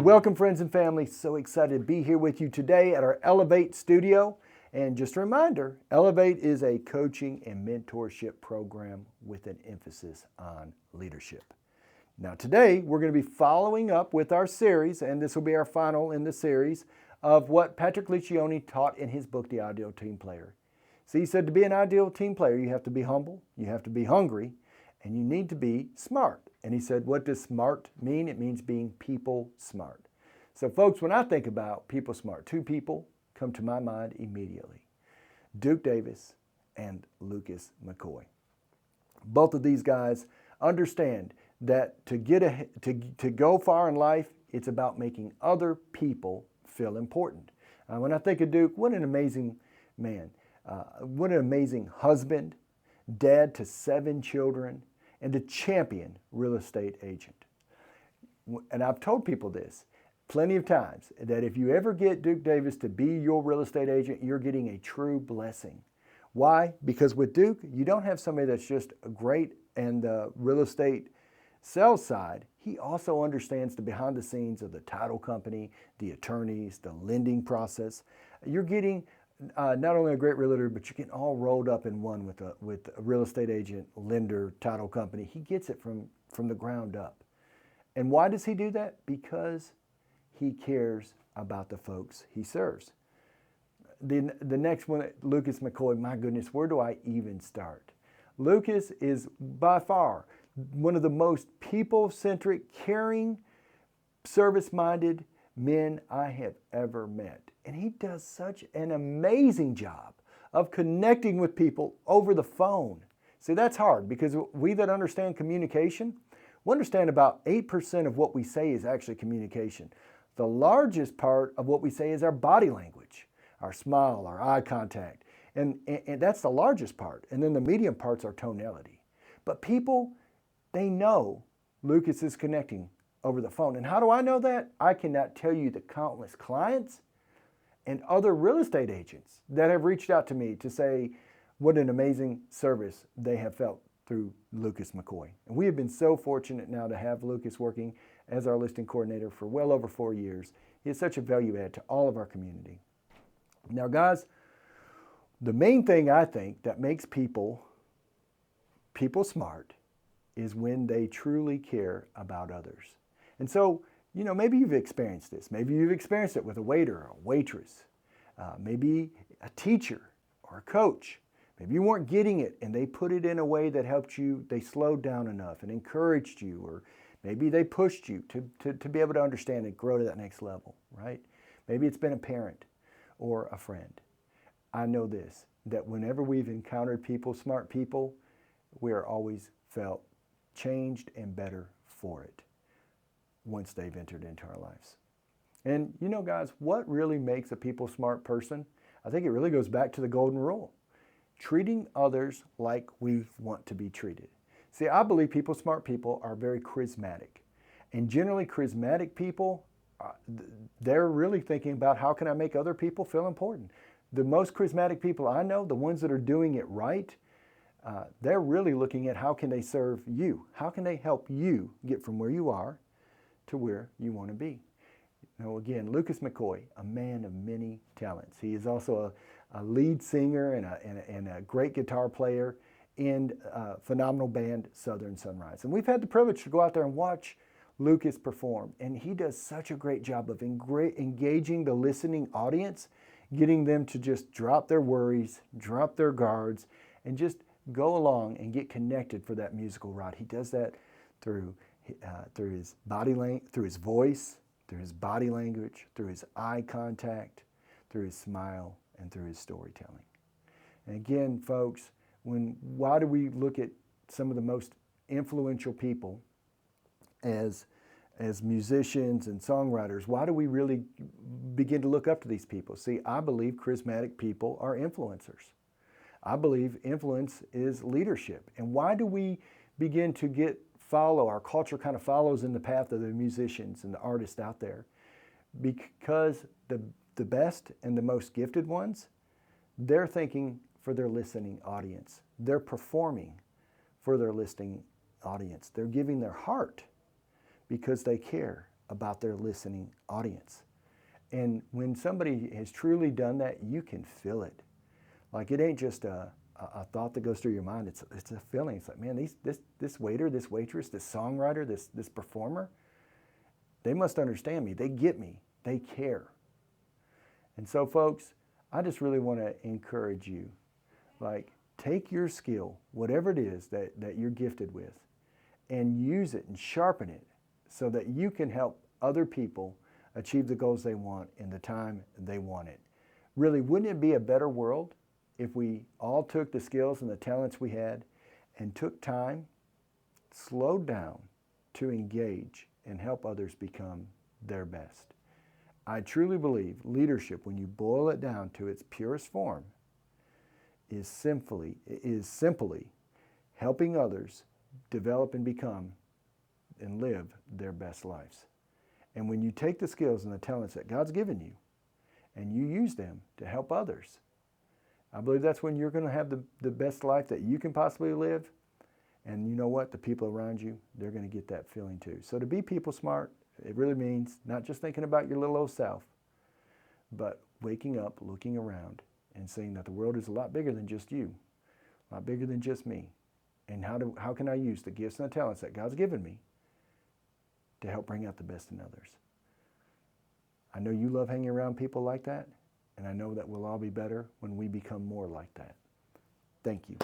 welcome friends and family. So excited to be here with you today at our Elevate studio. And just a reminder, Elevate is a coaching and mentorship program with an emphasis on leadership. Now today we're going to be following up with our series, and this will be our final in the series, of what Patrick Lencioni taught in his book, The Ideal Team Player. See, he said to be an ideal team player, you have to be humble, you have to be hungry, and you need to be smart. And he said, what does smart mean? It means being people smart. So folks, when I think about people smart, two people come to my mind immediately. Duke Davis and Lucas McCoy. Both of these guys understand that to go far in life, it's about making other people feel important. When I think of Duke, what an amazing man. What an amazing husband, dad to 7 children, and a champion real estate agent. And I've told people this plenty of times, that if you ever get Duke Davis to be your real estate agent, you're getting a true blessing. Why? Because with Duke, you don't have somebody that's just great in the real estate sales side. He also understands the behind the scenes of the title company, the attorneys, the lending process. You're getting not only a great realtor, but you're getting all rolled up in one with a real estate agent, lender, title company. He gets it from the ground up. And why does he do that? Because he cares about the folks he serves. The next one, Lucas McCoy, my goodness, where do I even start? Lucas is by far one of the most people-centric, caring, service-minded men I have ever met. And he does such an amazing job of connecting with people over the phone. See, that's hard because we that understand communication, we understand about 8% of what we say is actually communication. The largest part of what we say is our body language, our smile, our eye contact. And that's the largest part. And then the medium part's our tonality. But people, they know Lucas is connecting over the phone. And how do I know that? I cannot tell you the countless clients and other real estate agents that have reached out to me to say what an amazing service they have felt through Lucas McCoy. And we have been so fortunate now to have Lucas working as our listing coordinator for well over 4 years. He is such a value add to all of our community. Now guys, the main thing I think that makes people smart is when they truly care about others. And so, maybe you've experienced this. Maybe you've experienced it with a waiter or a waitress, maybe a teacher or a coach. Maybe you weren't getting it and they put it in a way that helped you, they slowed down enough and encouraged you, or maybe they pushed you to be able to understand and grow to that next level, right? Maybe it's been a parent or a friend. I know this, that whenever we've encountered people, smart people, we are always felt changed and better for it once they've entered into our lives. And guys, what really makes a people smart person? I think it really goes back to the golden rule. Treating others like we want to be treated. See, I believe people smart people are very charismatic. And generally charismatic people, they're really thinking about how can I make other people feel important. The most charismatic people I know, the ones that are doing it right, they're really looking at how can they serve you? How can they help you get from where you are to where you want to be? Again, Lucas McCoy, a man of many talents. He is also a lead singer and a great guitar player in a phenomenal band, Southern Sunrise. And we've had the privilege to go out there and watch Lucas perform. And he does such a great job of engaging the listening audience, getting them to just drop their worries, drop their guards, and just go along and get connected for that musical ride. He does that through his body language, through his voice, through his body language, through his eye contact, through his smile, and through his storytelling. And again, folks, why do we look at some of the most influential people as musicians and songwriters? Why do we really begin to look up to these people? See, I believe charismatic people are influencers. I believe influence is leadership. And why do we begin to follow, our culture kind of follows in the path of the musicians and the artists out there? Because the best and the most gifted ones, they're thinking for their listening audience. They're performing for their listening audience. They're giving their heart because they care about their listening audience. And when somebody has truly done that, you can feel it. Like it ain't just a thought that goes through your mind. It's a feeling. It's like, man, this waiter, this waitress, this songwriter, this performer, they must understand me. They get me. They care. And so, folks, I just really want to encourage you. Like, take your skill, whatever it is that you're gifted with, and use it and sharpen it so that you can help other people achieve the goals they want in the time they want it. Really, wouldn't it be a better world if we all took the skills and the talents we had and took time, slowed down to engage and help others become their best? I truly believe leadership, when you boil it down to its purest form, is simply helping others develop and become and live their best lives. And when you take the skills and the talents that God's given you and you use them to help others, I believe that's when you're going to have the best life that you can possibly live. And you know what? The people around you, they're going to get that feeling too. So to be people smart, it really means not just thinking about your little old self, but waking up, looking around, and seeing that the world is a lot bigger than just you, a lot bigger than just me. And how can I use the gifts and the talents that God's given me to help bring out the best in others? I know you love hanging around people like that, and I know that we'll all be better when we become more like that. Thank you.